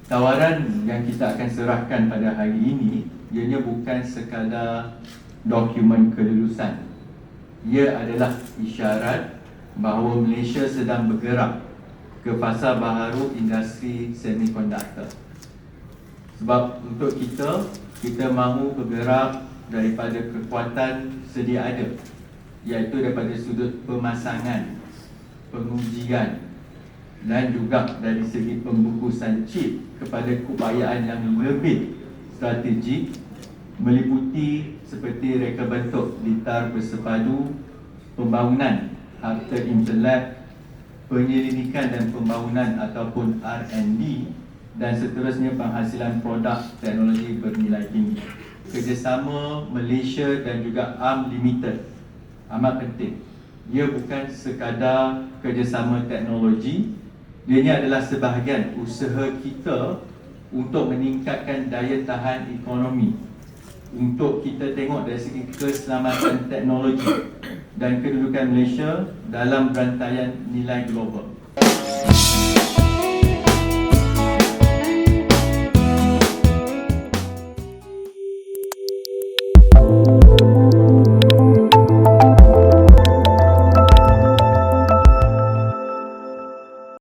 tawaran yang kita akan serahkan pada hari ini, ianya bukan sekadar dokumen kelulusan. Ia adalah isyarat bahawa Malaysia sedang bergerak ke fasa baharu industri semikonduktor. Sebab untuk kita mahu bergerak daripada kekuatan sedia ada, iaitu daripada sudut pemasangan, pengujian dan juga dari segi pembungkusan chip kepada keupayaan yang lebih strategik, meliputi seperti reka bentuk litar bersepadu, pembangunan harta intelek, penyelidikan dan pembangunan ataupun R&D, dan seterusnya penghasilan produk teknologi bernilai tinggi. Kerjasama Malaysia dan juga ARM Limited amat penting. Ia bukan sekadar kerjasama teknologi, ianya adalah sebahagian usaha kita untuk meningkatkan daya tahan ekonomi, untuk kita tengok dari segi keselamatan teknologi dan kedudukan Malaysia dalam rantaian nilai global.